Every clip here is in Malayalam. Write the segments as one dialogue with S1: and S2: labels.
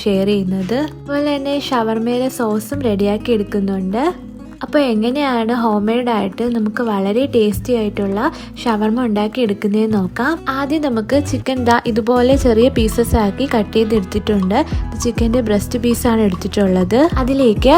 S1: ഷെയർ ചെയ്യുന്നത്. അതുപോലെ തന്നെ ഷവർമയിലെ സോസും റെഡിയാക്കി എടുക്കുന്നുണ്ട്. അപ്പോൾ എങ്ങനെയാണ് ഹോം മെയ്ഡായിട്ട് നമുക്ക് വളരെ ടേസ്റ്റി ആയിട്ടുള്ള ഷവർമ ഉണ്ടാക്കി എടുക്കുന്നതെന്ന് നോക്കാം. ആദ്യം നമുക്ക് ചിക്കൻ ഇതുപോലെ ചെറിയ പീസസ് ആക്കി കട്ട് ചെയ്തെടുത്തിട്ടുണ്ട്. ചിക്കൻ്റെ ബ്രസ്റ്റ് പീസാണ് എടുത്തിട്ടുള്ളത്. അതിലേക്ക്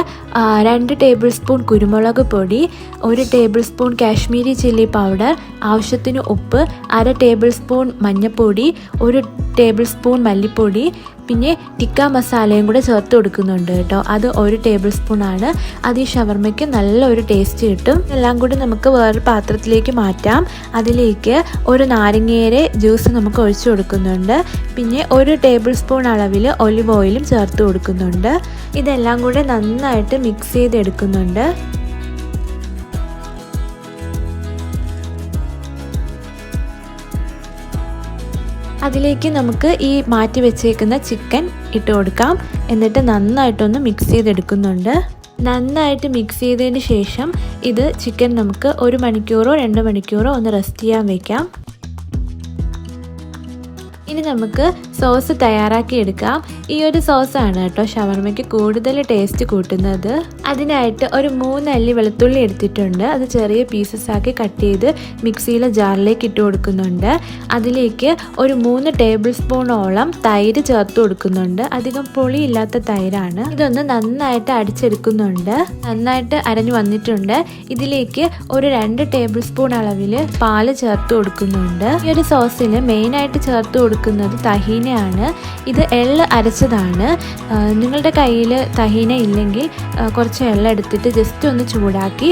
S1: 2 ടേബിൾ സ്പൂൺ കുരുമുളക് പൊടി, 1 table spoon Kashmiri chilli powder, ആവശ്യത്തിന് ഉപ്പ്, 1/2 ടേബിൾ സ്പൂൺ മഞ്ഞൾപ്പൊടി, 1 ടേബിൾ സ്പൂൺ മല്ലിപ്പൊടി, പിന്നെ ടിക്ക മസാലയും കൂടെ ചേർത്ത് കൊടുക്കുന്നുണ്ട് കേട്ടോ. അത് 1 ടേബിൾ സ്പൂൺ ആണ്. അത് ഈ ഷവർമയ്ക്ക് നല്ലൊരു ടേസ്റ്റ് കിട്ടും. എല്ലാം കൂടി നമുക്ക് വേറൊരു പാത്രത്തിലേക്ക് മാറ്റാം. അതിലേക്ക് 1 നാരങ്ങയുടെ ജ്യൂസ് നമുക്ക് ഒഴിച്ചു കൊടുക്കുന്നുണ്ട്. പിന്നെ 1 ടേബിൾ സ്പൂൺ അളവിൽ ഒലിവ് ഓയിലും ചേർത്ത് കൊടുക്കുന്നുണ്ട്. ഇതെല്ലാം കൂടെ നന്നായിട്ട് മിക്സ് ചെയ്തെടുക്കുന്നുണ്ട്. അതിലേക്ക് നമുക്ക് ഈ മാറ്റി വെച്ചേക്കുന്ന ചിക്കൻ ഇട്ട് കൊടുക്കാം. എന്നിട്ട് നന്നായിട്ടൊന്ന് മിക്സ് ചെയ്തെടുക്കുന്നുണ്ട്. നന്നായിട്ട് മിക്സ് ചെയ്തതിന് ശേഷം ഇത് ചിക്കൻ നമുക്ക് 1 മണിക്കൂറോ 2 മണിക്കൂറോ ഒന്ന് റെസ്റ്റ് ചെയ്യാൻ വെക്കാം. ഇനി നമുക്ക് സോസ് തയ്യാറാക്കി എടുക്കാം. ഈ ഒരു സോസാണ് കേട്ടോ ഷവർമയ്ക്ക് കൂടുതൽ ടേസ്റ്റ് കൂട്ടുന്നത്. അതിനായിട്ട് ഒരു 3 അല്ലി വെളുത്തുള്ളി എടുത്തിട്ടുണ്ട്. അത് ചെറിയ പീസസ് ആക്കി കട്ട് ചെയ്ത് മിക്സിയിലെ ജാറിലേക്ക് ഇട്ട് കൊടുക്കുന്നുണ്ട്. അതിലേക്ക് ഒരു 3 ടേബിൾ സ്പൂണോളം തൈര് ചേർത്ത് കൊടുക്കുന്നുണ്ട്. അധികം പുളിയില്ലാത്ത തൈരാണ്. ഇതൊന്ന് നന്നായിട്ട് അടിച്ചെടുക്കുന്നുണ്ട്. നന്നായിട്ട് അരഞ്ഞു വന്നിട്ടുണ്ട്. ഇതിലേക്ക് ഒരു 2 ടേബിൾ സ്പൂൺ അളവിൽ പാല് ചേർത്ത് കൊടുക്കുന്നുണ്ട്. ഈ ഒരു സോസിൽ മെയിനായിട്ട് ചേർത്ത് കൊടുക്കുന്നത് തഹീനയാണ്. ഇത് എള്ള് അരച്ചതാണ്. നിങ്ങളുടെ കയ്യിൽ തഹീന ഇല്ലെങ്കിൽ കുറച്ച് എള്ള എടുത്തിട്ട് ജസ്റ്റ് ഒന്ന് ചൂടാക്കി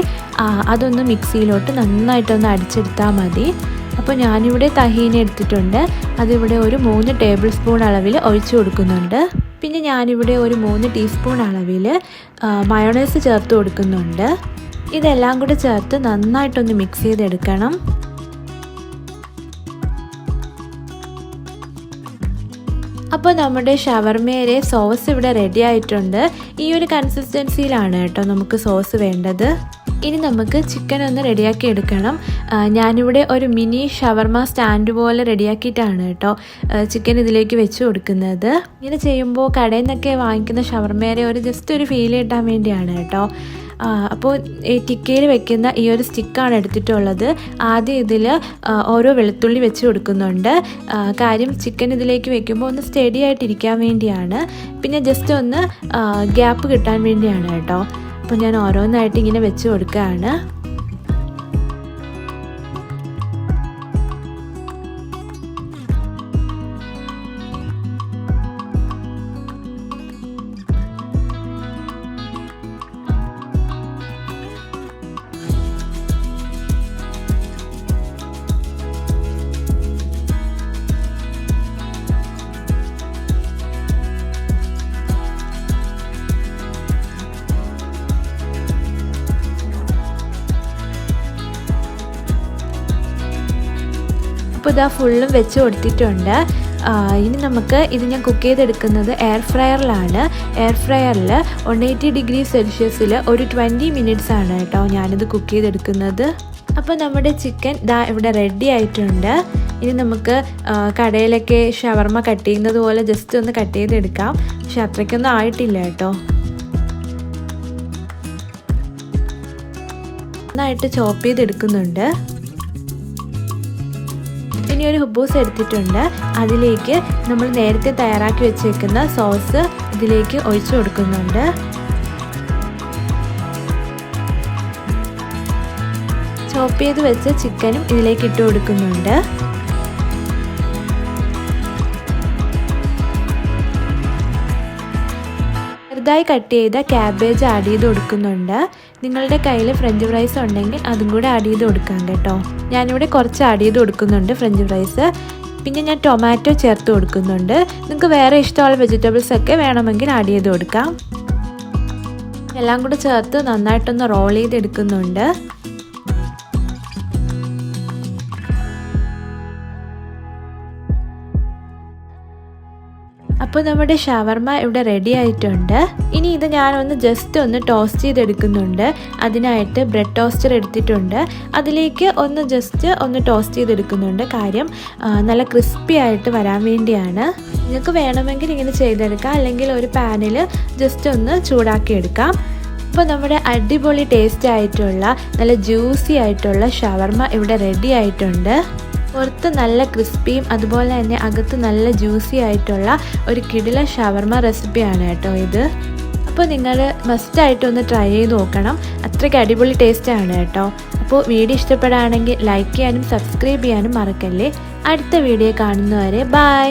S1: അതൊന്ന് മിക്സിയിലോട്ട് നന്നായിട്ടൊന്ന് അടിച്ചെടുത്താൽ മതി. അപ്പോൾ ഞാനിവിടെ തഹീന എടുത്തിട്ടുണ്ട്. അതിവിടെ ഒരു 3 ടേബിൾ സ്പൂൺ അളവിൽ ഒഴിച്ചു കൊടുക്കുന്നുണ്ട്. പിന്നെ ഞാനിവിടെ ഒരു 3 ടീസ്പൂൺ അളവിൽ മയോണൈസ് ചേർത്ത് കൊടുക്കുന്നുണ്ട്. ഇതെല്ലാം കൂടെ ചേർത്ത് നന്നായിട്ടൊന്ന് മിക്സ് ചെയ്തെടുക്കണം. അപ്പോൾ നമ്മുടെ ഷവർമയുടെ സോസ് ഇവിടെ റെഡി ആയിട്ടുണ്ട്. ഈ ഒരു കൺസിസ്റ്റൻസിയിലാണ് കേട്ടോ നമുക്ക് സോസ് വേണ്ടത്. ഇനി നമുക്ക് ചിക്കൻ ഒന്ന് റെഡിയാക്കി എടുക്കണം. ഞാനിവിടെ ഒരു മിനി ഷവർമ സ്റ്റാൻഡ് പോലെ റെഡിയാക്കിയിട്ടാണ് കേട്ടോ ചിക്കൻ ഇതിലേക്ക് വെച്ച് കൊടുക്കുന്നത്. ഇങ്ങനെ ചെയ്യുമ്പോൾ കടയിൽ നിന്നൊക്കെ വാങ്ങിക്കുന്ന ഷവർമയുടെ ജസ്റ്റ് ഒരു ഫീൽ കിട്ടാൻ വേണ്ടിയാണ് കേട്ടോ. അപ്പോൾ ഈ ടിക്കയിൽ വെക്കുന്ന ഈ ഒരു സ്റ്റിക്കാണ് എടുത്തിട്ടുള്ളത്. ആദ്യം ഇതിൽ ഓരോ വെളുത്തുള്ളി വെച്ച് കൊടുക്കുന്നുണ്ട്. കാര്യം ചിക്കൻ ഇതിലേക്ക് വെക്കുമ്പോൾ ഒന്ന് സ്റ്റഡി ആയിട്ടിരിക്കാൻ വേണ്ടിയാണ്. പിന്നെ ജസ്റ്റ് ഒന്ന് ഗ്യാപ്പ് കിട്ടാൻ വേണ്ടിയാണ് കേട്ടോ. അപ്പോൾ ഞാൻ ഓരോന്നായിട്ട് ഇങ്ങനെ വെച്ച് കൊടുക്കുകയാണ്. അപ്പോൾ ഇതാ ഫുള്ളും വെച്ച് കൊടുത്തിട്ടുണ്ട്. ഇനി നമുക്ക് ഇത് ഞാൻ കുക്ക് ചെയ്തെടുക്കുന്നത് എയർ ഫ്രയറിലാണ്. എയർ ഫ്രയറിൽ 180 ഡിഗ്രി സെൽഷ്യസിൽ ഒരു 20 മിനിറ്റ്സ് ആണ് കേട്ടോ ഞാനിത് കുക്ക് ചെയ്തെടുക്കുന്നത്. അപ്പോൾ നമ്മുടെ ചിക്കൻ ഇവിടെ റെഡി ആയിട്ടുണ്ട്. ഇനി നമുക്ക് കടയിലൊക്കെ ഷവർമ കട്ട് ചെയ്യുന്നത് പോലെ ജസ്റ്റ് ഒന്ന് കട്ട് ചെയ്തെടുക്കാം. പക്ഷെ അത്രയ്ക്കൊന്നും ആയിട്ടില്ല കേട്ടോ. നന്നായിട്ട് ചോപ്പ് ചെയ്തെടുക്കുന്നുണ്ട്. ഇനി ഒരു ഹുബൂസ് എടുത്തിട്ടുണ്ട്. അതിലേക്ക് നമ്മൾ നേരത്തെ തയ്യാറാക്കി വെച്ചേക്കുന്ന സോസ് ഇതിലേക്ക് ഒഴിച്ചു കൊടുക്കുന്നുണ്ട്. ചോപ്പ് ചെയ്ത് വെച്ച ചിക്കനും ഇതിലേക്ക് ഇട്ട് കൊടുക്കുന്നുണ്ട്. ചെറുതായി കട്ട് ചെയ്ത ക്യാബേജ് ആഡ് ചെയ്ത് കൊടുക്കുന്നുണ്ട്. നിങ്ങളുടെ കയ്യിൽ ഫ്രഞ്ച് ഫ്രൈസ് ഉണ്ടെങ്കിൽ അതും കൂടെ ആഡ് ചെയ്ത് കൊടുക്കാം കേട്ടോ. ഞാനിവിടെ കുറച്ച് ആഡ് ചെയ്ത് കൊടുക്കുന്നുണ്ട് ഫ്രഞ്ച് ഫ്രൈസ്. പിന്നെ ഞാൻ ടൊമാറ്റോ ചേർത്ത് കൊടുക്കുന്നുണ്ട്. നിങ്ങൾക്ക് വേറെ ഇഷ്ടമുള്ള വെജിറ്റബിൾസ് ഒക്കെ വേണമെങ്കിൽ ആഡ് ചെയ്ത് കൊടുക്കാം. എല്ലാം കൂടെ ചേർത്ത് നന്നായിട്ടൊന്ന് റോൾ ചെയ്തെടുക്കുന്നുണ്ട്. അപ്പോൾ നമ്മുടെ ഷവർമ ഇവിടെ റെഡി ആയിട്ടുണ്ട്. ഇനി ഇത് ഞാനൊന്ന് ജസ്റ്റ് ഒന്ന് ടോസ്റ്റ് ചെയ്തെടുക്കുന്നുണ്ട്. അതിനായിട്ട് ബ്രെഡ് ടോസ്റ്റർ എടുത്തിട്ടുണ്ട്. അതിലേക്ക് ജസ്റ്റ് ഒന്ന് ടോസ്റ്റ് ചെയ്തെടുക്കുന്നുണ്ട്. കാര്യം നല്ല ക്രിസ്പി ആയിട്ട് വരാൻ വേണ്ടിയാണ്. നിങ്ങൾക്ക് വേണമെങ്കിൽ ഇങ്ങനെ ചെയ്തെടുക്കാം, അല്ലെങ്കിൽ ഒരു പാനിൽ ജസ്റ്റ് ഒന്ന് ചൂടാക്കി എടുക്കാം. അപ്പോൾ നമ്മുടെ അടിപൊളി ടേസ്റ്റ് ആയിട്ടുള്ള നല്ല ജ്യൂസി ആയിട്ടുള്ള ഷവർമ ഇവിടെ റെഡി ആയിട്ടുണ്ട്. പുറത്ത് നല്ല ക്രിസ്പിയും അതുപോലെ തന്നെ അകത്ത് നല്ല ജ്യൂസി ആയിട്ടുള്ള ഒരു കിടിലൻ ഷവർമ റെസിപ്പിയാണ് കേട്ടോ ഇത്. അപ്പോൾ നിങ്ങൾ മസ്റ്റായിട്ടൊന്ന് ട്രൈ ചെയ്ത് നോക്കണം. അത്രയ്ക്ക് അടിപൊളി ടേസ്റ്റാണ് കേട്ടോ. അപ്പോൾ വീഡിയോ ഇഷ്ടപ്പെടുകയാണെങ്കിൽ ലൈക്ക് ചെയ്യാനും സബ്സ്ക്രൈബ് ചെയ്യാനും മറക്കല്ലേ. അടുത്ത വീഡിയോ കാണുന്നവരെ ബൈ.